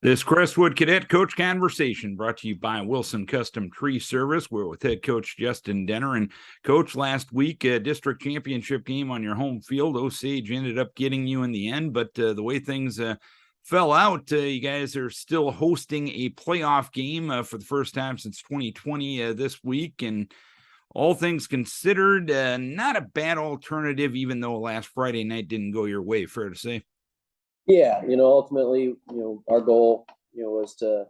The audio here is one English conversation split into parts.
This Crestwood Cadet Coach Conversation brought to you by Wilson Custom Tree Service. We're with head coach Justin Denner. And coach, last week, a district championship game on your home field. Osage ended up getting you in the end, but the way things fell out, you guys are still hosting a playoff game for the first time since 2020 this week. And all things considered, not a bad alternative, even though last Friday night didn't go your way, fair to say. Yeah, ultimately, our goal, was to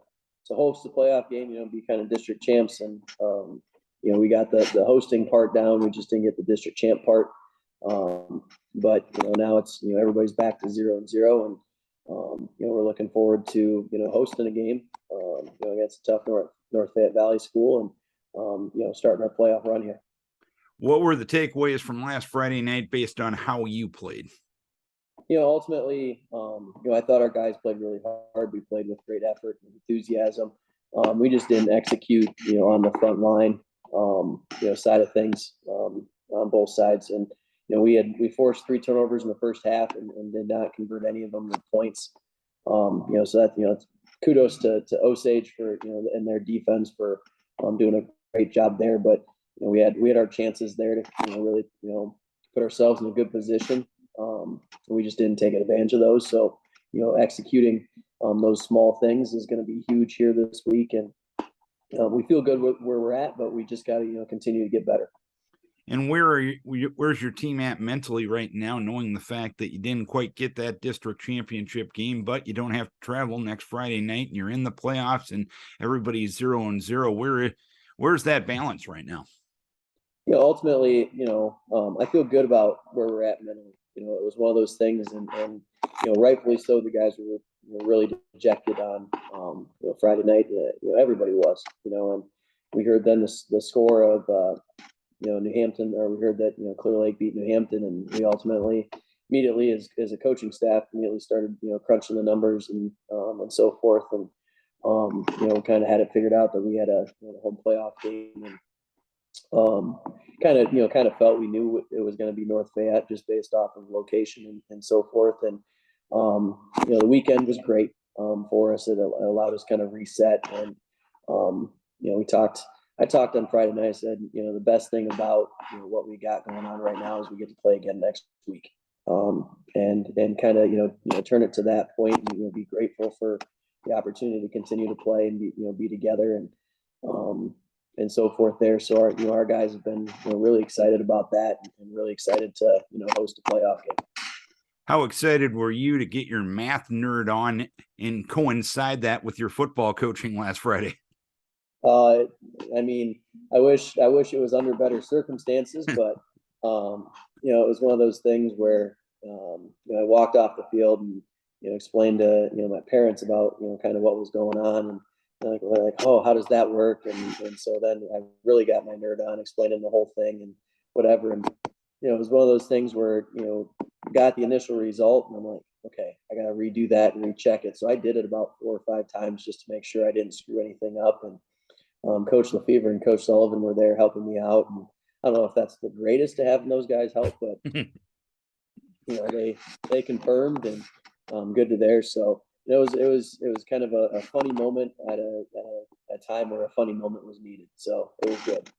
host the playoff game, be kind of district champs, and we got the hosting part down. We just didn't get the district champ part. But now it's everybody's back to 0-0, and we're looking forward to hosting a game, against a tough North Fayette Valley school, and starting our playoff run here. What were the takeaways from last Friday night based on how you played? Ultimately, I thought our guys played really hard. We played with great effort and enthusiasm. We just didn't execute, on the front line, side of things, on both sides. And, we forced 3 turnovers in the first half and did not convert any of them to points. So that, it's kudos to Osage for, and their defense for doing a great job there. But, we had our chances there to, really, put ourselves in a good position. We just didn't take advantage of those. So, executing those small things is going to be huge here this week. And we feel good with where we're at, but we just got to, continue to get better. And where's your team at mentally right now, knowing the fact that you didn't quite get that district championship game, but you don't have to travel next Friday night and you're in the playoffs and everybody's 0-0? Where's that balance right now? Ultimately, I feel good about where we're at mentally. It was one of those things, and rightfully so. The guys were really dejected on Friday night. Everybody was, and we heard then the score of New Hampton, or we heard that Clear Lake beat New Hampton, and we ultimately immediately as a coaching staff immediately started crunching the numbers and so forth, and kind of had it figured out that we had a home playoff game. And kind of felt we knew it was going to be North Fayette just based off of location and so forth. And, the weekend was great for us. It allowed us kind of reset. And, I talked on Friday night. I said, the best thing about what we got going on right now is we get to play again next week. And kind of, turn it to that point and, be grateful for the opportunity to continue to play and be together and so forth there. So our guys have been really excited about that and really excited to host a playoff game. How excited were you to get your math nerd on and coincide that with your football coaching last Friday? I mean, I wish it was under better circumstances, but it was one of those things where I walked off the field and explained to my parents about kind of what was going on, and they're like, oh, how does that work? And so then I really got my nerd on explaining the whole thing and whatever. And, it was one of those things where, got the initial result and I'm like, okay, I got to redo that and recheck it. So I did it about 4 or 5 times just to make sure I didn't screw anything up. And Coach Lefevre and Coach Sullivan were there helping me out. And I don't know if that's the greatest to have those guys help, but, they confirmed and good to there. So, it was kind of a funny moment at a time where a funny moment was needed. So it was good.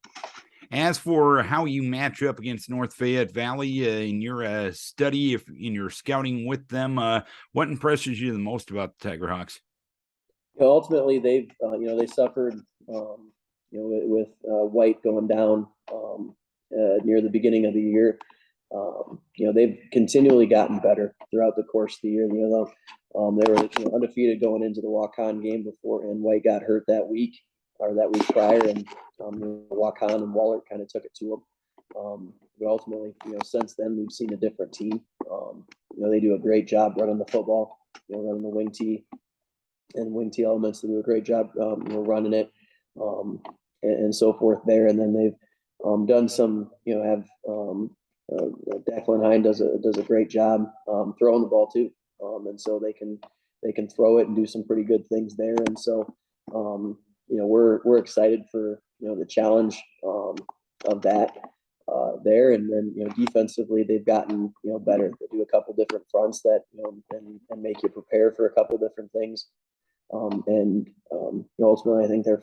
As for how you match up against North Fayette Valley in your study, if in your scouting with them, what impresses you the most about the Tigerhawks? Ultimately, they've they suffered with White going down near the beginning of the year. They've continually gotten better throughout the course of the year. They were undefeated going into the walk-on game before, and White got hurt that week prior, and walk-on and Waller kind of took it to them. But ultimately, since then we've seen a different team. They do a great job running the football, running the wing tee and wing tee elements. They do a great job, running it and so forth there. And then they've done some, have Declan Hine does a great job throwing the ball too, and so they can throw it and do some pretty good things there. And so we're excited for the challenge of that there. And then defensively they've gotten better. They do a couple different fronts that and make you prepare for a couple different things. Ultimately, I think they're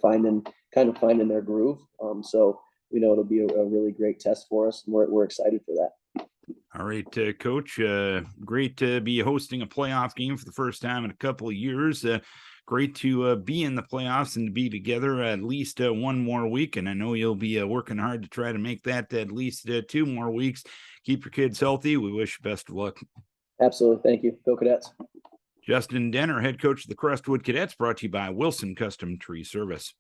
kind of finding their groove. So we know it'll be a really great test for us, and we're excited for that. All right, Coach, great to be hosting a playoff game for the first time in a couple of years. Great to be in the playoffs and to be together at least one more week. And I know you'll be working hard to try to make that at least 2 more weeks. Keep your kids healthy. We wish you best of luck. Absolutely. Thank you. Go Cadets. Justin Denner, head coach of the Crestwood Cadets, brought to you by Wilson Custom Tree Service.